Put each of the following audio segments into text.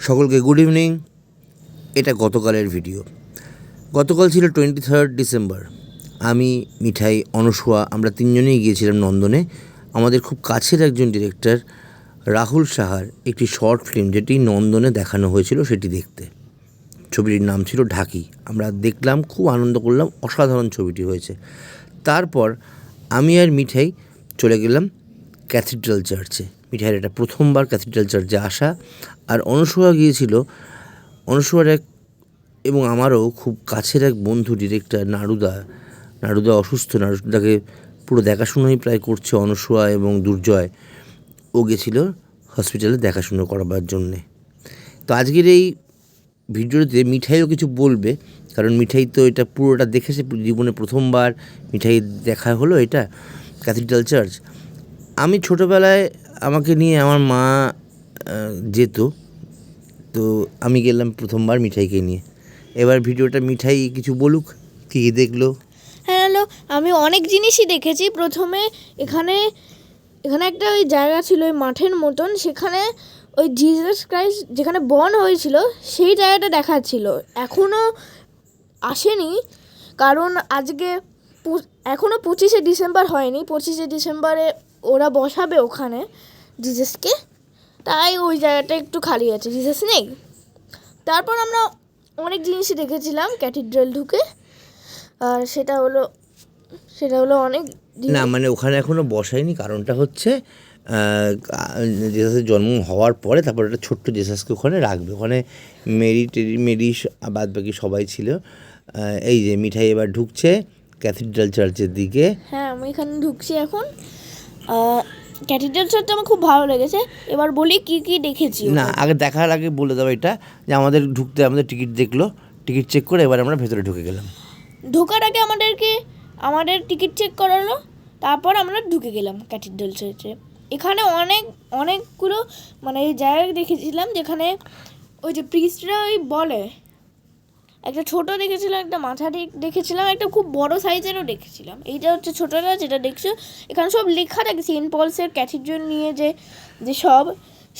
সকলকে good evening. এটা গতকালের ভিডিও। গতকাল ছিল 23 ডিসেম্বর। আমি, মিঠাই, অনসূয়া আমরা তিনজনেই গিয়েছিলাম নন্দনে। আমাদের খুব কাছের একজন ডিরেক্টর রাহুল সাহার একটি শর্ট ফিল্ম যেটি নন্দনে দেখানো হয়েছিল সেটি দেখতে। ছবিটির নাম ছিল ঢাকি। আমরা দেখলাম, খুব আনন্দ করলাম, অসাধারণ ছবিটি হয়েছে। তারপর আমি আর মিঠাই চলে গেলাম ক্যাথিড্রাল চার্চে। মিঠাইয়ের এটা প্রথমবার ক্যাথিড্রাল চার্চে আসা। আর অনসূয়া গিয়েছিল, অনসূয়ার এক এবং আমারও খুব কাছের এক বন্ধু ডিরেক্টর নাড়ুদা অসুস্থ। নাড়ুদাকে পুরো দেখাশুনোই প্রায় করছে অনসূয়া এবং দুর্জয়। ও গেছিল হসপিটালে দেখাশুনো করাবার জন্যে। তো আজকের এই ভিডিওতে মিঠাইও কিছু বলবে, কারণ মিঠাই তো এটা পুরোটা দেখেছে, জীবনে প্রথমবার মিঠাই দেখা হলো এটা ক্যাথিড্রাল চার্চ। আমি ছোটোবেলায় আমাকে নিয়ে আমার মা যেত, তো আমি গেলাম প্রথমবার মিঠাইকে নিয়ে। এবার ভিডিওটা মিঠাই কিছু বলুক, কী দেখলো। হ্যাঁ হ্যালো, আমি অনেক জিনিসই দেখেছি। প্রথমে এখানে একটা ওই জায়গা ছিল ওই মাঠের মতন, সেখানে ওই জিসাস ক্রাইস্ট যেখানে বর্ন হয়েছিল সেই জায়গাটা দেখাচ্ছিল। এখনও আসেনি, কারণ আজকে এখনও 25শে ডিসেম্বর হয়নি। 25শে ডিসেম্বরে ওরা বসাবে ওখানে জিসাসকে, তাই ওই জায়গাটা একটু খালি আছে, জিসাস নেই। তারপর আমরা অনেক জিনিসই দেখেছিলাম ক্যাথিড্রাল ঢুকে। আর সেটা হলো অনেক না মানে ওখানে এখনও বসায়নি, কারণটা হচ্ছে জেসাসের জন্ম হওয়ার পরে তারপর একটা ছোট্ট জেসাসকে ওখানে রাখবে। ওখানে মেরি বাদ বাকি সবাই ছিল। এই যে মিঠাই এবার ঢুকছে ক্যাথিড্রাল চার্চের দিকে। হ্যাঁ, আমি এখানে ঢুকছি এখন। ক্যাথিড্রাল চার্চটা আমার খুব ভালো লেগেছে। এবার বলি কি কি দেখেছি। না, আগে দেখার আগে বলে দেবো এটা যে আমাদের আমাদের টিকিট দেখলো, টিকিট চেক করে এবার আমরা ভেতরে ঢুকে গেলাম। ঢোকার আগে আমাদের টিকিট চেক করালো, তারপর আমরা ঢুকে গেলাম ক্যাথিড্রাল চার্চে। এখানে অনেকগুলো মানে এই জায়গা দেখেছিলাম যেখানে ওই যে প্রিস্টরা ওই বলে, একটা ছোট দেখেছিলাম, একটা মাথা দেখেছিলাম, একটা খুব বড় সাইজেরও দেখেছিলাম। এইটা হচ্ছে ছোটটা যেটা দেখছো। এখানে সব লেখা থাকে সেন্ট পলসের ক্যাথিড্রাল নিয়ে যে সব,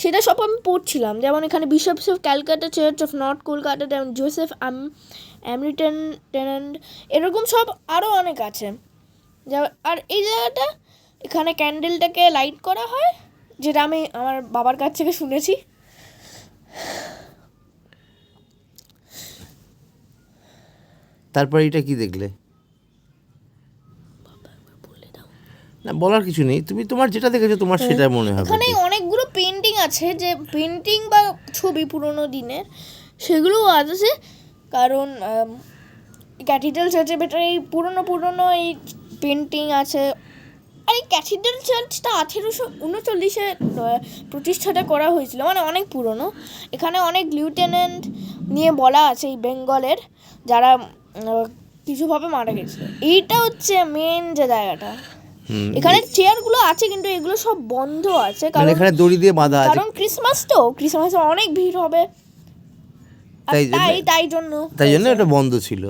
সেটা সব আমি পড়ছিলাম। যেমন এখানে bishops of Calcutta church of north Kolkata, যেমন জোসেফ অ্যামরিটন টেনেন্ট, এরকম সব আরও অনেক আছে। আর এই জায়গাটা, এখানে ক্যান্ডেলটাকে লাইট করা হয়, যেটা আমি আমার বাবার কাছ থেকে শুনেছি। তারপর এটা কি দেখলে? না, বলার কিছু নেই, তুমি তোমার যেটা দেখেছো তোমার সেটা মনে হবে। এখানে অনেকগুলো পেন্টিং আছে, যে পেন্টিং বা ছবি পুরোনো দিনের, সেগুলোও আছে। কারণ ক্যাথিড্রাল চার্চের ভেতরে এই পুরোনো এই পেন্টিং আছে। আর এই ক্যাথিড্রাল চার্চটা 1839-এ প্রতিষ্ঠাটা করা হয়েছিল, মানে অনেক পুরনো। এখানে অনেক লিউটেন্যান্ট নিয়ে বলা আছে এই বেঙ্গলের, যারা কিছুভাবে মারা গেছিল। এইটা হচ্ছে মেন যে জায়গাটা। এখানে চেয়ারগুলো আছে, কিন্তু এগুলো সব বন্ধ আছে, কারণ এখানে দড়ি দিয়ে বাঁধা আছে, কারণ ক্রিসমাসে অনেক ভিড় হবে, তাই জন্য এটা বন্ধ ছিল,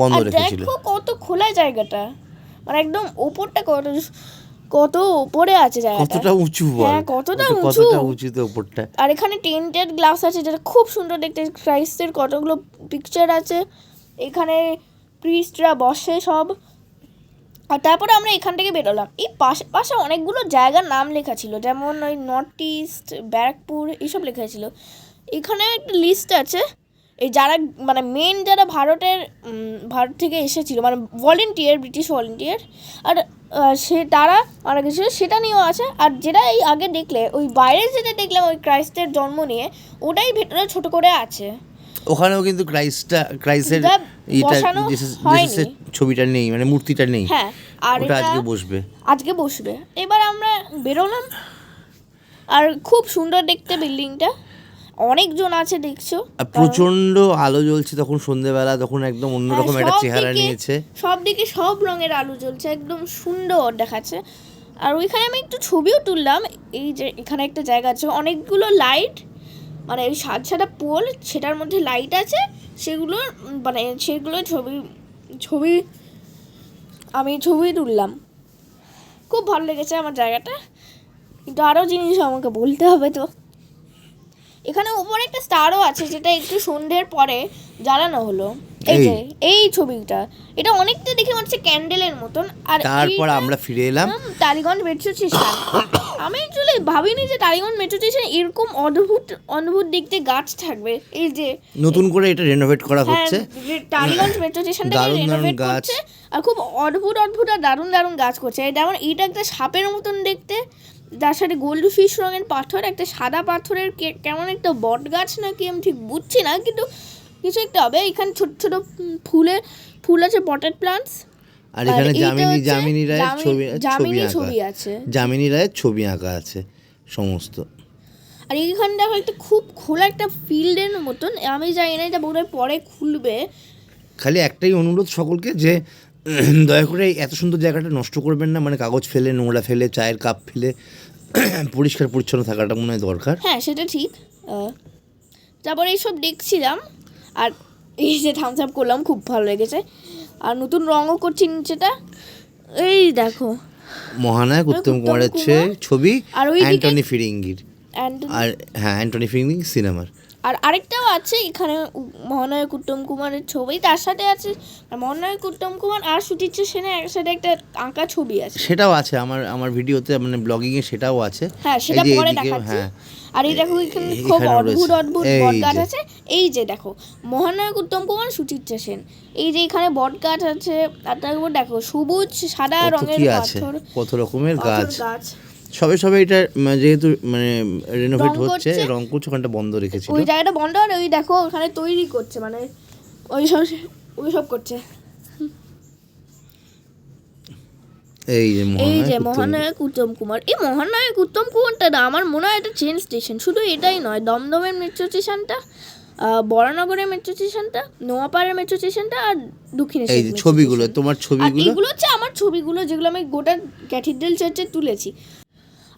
বন্ধ রেখেছিল। দেখো কত খোলা জায়গাটা, মানে একদম ওপরটা কত উপরে আছে জায়গাটা, কতটা উঁচু, হ্যাঁ কতটা উঁচুতে উপরটা। আর এখানে টেন্টেড গ্লাস আছে, যেটা খুব সুন্দর দেখতে। ক্রাইস্টের কতগুলো পিকচার আছে, এখানে প্রিস্টরা বসে সব। আর তারপরে আমরা এখান থেকে বেরোলাম। এই পাশে অনেকগুলো জায়গার নাম লেখা ছিল, যেমন ওই নর্থ ইস্ট, ব্যারাকপুর, এইসব লেখা ছিল। এখানে একটা লিস্ট আছে, এই যারা মানে মেন যারা ভারত থেকে এসেছিল, মানে ব্রিটিশ ভলেন্টিয়ার, আর তারা মারা গেছিলো, সেটা নিয়েও আছে। আর যেটা এই আগে দেখলে, ওই বাইরে যেটা দেখলাম ওই ক্রাইস্টের জন্ম নিয়ে, ওটাই ভেতরে ছোট করে আছে। ওখানেও কিন্তু ক্রাইস্টের ছবিটা নেই, মানে মূর্তিটা নেই। হ্যাঁ, আর ওটা আজকে বসবে। এবার আমরা বেরোলাম, আর খুব সুন্দর দেখতে বিল্ডিংটা, অনেকজন আছে দেখছো, প্রচন্ড আলো জ্বলছে তখন সন্ধ্যেবেলা, তখন একদম অন্যরকম একটা চেহারা নিয়েছে। সব দিকে সব রঙের আলো জ্বলছে, একদম সুন্দর দেখাচ্ছে। আর ওইখানে আমি একটু ছবিও তুললাম। এই যে এখানে একটা জায়গা আছে, অনেকগুলো লাইট, মানে ওই সাদা পোল, সেটার মধ্যে লাইট আছে, সেগুলো আমি ছবি তুললাম। খুব ভালো লেগেছে আমার জায়গাটা, কিন্তু আরও জিনিস আমাকে বলতে হবে। তো এখানে উপরে একটা স্টারও আছে, যেটা একটু সন্ধ্যের পরে জ্বালানো হলো। এই যে এই ছবিটা, এটা অনেকটা দেখে মনে হচ্ছে ক্যান্ডেলের মতন। আর তারপর আমরা ফিরে এলাম টালিগঞ্জ মেট্রো স্টেশন। আমি অ্যাকচুয়ালি ভাবিনি যে টালিগঞ্জ মেট্রো স্টেশন এরকম অদ্ভুত অদ্ভুত দেখতে গাছ থাকবে। এই যে নতুন করে এটা রেনোভেট করা হচ্ছে, টালিগঞ্জ মেট্রো স্টেশনটা দারুণ দারুণ রেনোভেট গাছ। করছে আর খুব অদ্ভুত অদ্ভুত আর দারুণ দারুণ গাছ করছে। যেমন এটা একটা সাপের মতন দেখতে, যার সাথে গোল্ড ফিশ রঙের পাথর, একটা সাদা পাথরের কেমন একটা বট গাছ নাকি আমি ঠিক বুঝছি না, কিন্তু কিছু একটা হবে। এখানে ছোট ছোট ফুল আছে, পটেড প্লান্টস। আর এখানে জামিনী রায়ের ছবি আছে, জামিনী রায়ের ছবি আঁকা আছে সমস্ত। আর এইখানে দেখো একটা খুব খোলা একটা ফিল্ডের মতন, আমি জানি না এটা বোধহয় পরে খুলবে। খালি একটাই অনুরোধ সকলকে যে দয়া করে এত সুন্দর জায়গাটা নষ্ট করবেন না, মানে কাগজ ফেলে, নোংরা ফেলে, চায়ের কাপ ফেলে, পরিষ্কার পরিচ্ছন্ন থাকাটা মনে হয় দরকার। হ্যাঁ সেটা ঠিক। তারপরে এইসব দেখছিলাম, আর এই যে থামস আপ করলাম, খুব ভালো লেগেছে। আর নতুন রঙও করছি নিচেটা, এই দেখো মহানায়ক উত্তম কুমারের ছবি, আর অ্যান্টনি ফিরিঙ্গির, অ্যান্টনি, আর হ্যাঁ অ্যান্টনি ফিরিঙ্গি সিনেমার। আর আরেকটাও আছে এখানে মহানায়ক উত্তম কুমারের ছবি, তার সাথে আছে মহানায়ক উত্তম কুমার আর সুচিত্রা সেনের একসাথে একটা আঁকা ছবি আছে। সেটাও আছে আমার ভিডিওতে, মানে ব্লগিংয়ে সেটাও আছে। হ্যাঁ সেটা পরে দেখাচ্ছি। আর এই দেখো এখানে খুব অদ্ভুত অদ্ভুত বটগাছ আছে। এই যে দেখো মহানায়ক উত্তম কুমার, সুচিত্রা সেন, এই যে এখানে বটগাছ আছে। আর তারপর দেখো সবুজ সাদা রঙের পাথর, কত রকমের গাছ। সবে এটা যেহেতু মানে রেনোভেট হচ্ছে, রং করছে, ওখানটা বন্ধ রেখেছিল, ওই জায়গাটা বন্ধ। আর ওই দেখো ওখানে তৈরি করছে, মানে ওই সব করছে। এই যে মহানায়ক উত্তম কুমার, এই মহানায়ক উত্তম কুমারটা না, আমার মনে হয় এটা ট্রেন স্টেশন। শুধু এটাই নয়, দমদমের মেট্রো স্টেশনটা, বরানগরের মেট্রো স্টেশনটা, নোয়াপাড়ার মেট্রো স্টেশনটা, আর দক্ষিণেশ্বর। এই ছবিগুলো তোমার ছবিগুলো, এগুলো হচ্ছে আমার ছবিগুলো, যেগুলো আমি গোটা ক্যাথিড্রাল চার্চে তুলেছি।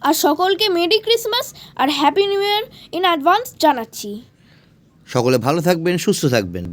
আর সকলকে মেরি ক্রিসমাস আর happy new year in advance জানাচ্ছি। সকলে ভালো থাকবেন, সুস্থ থাকবেন।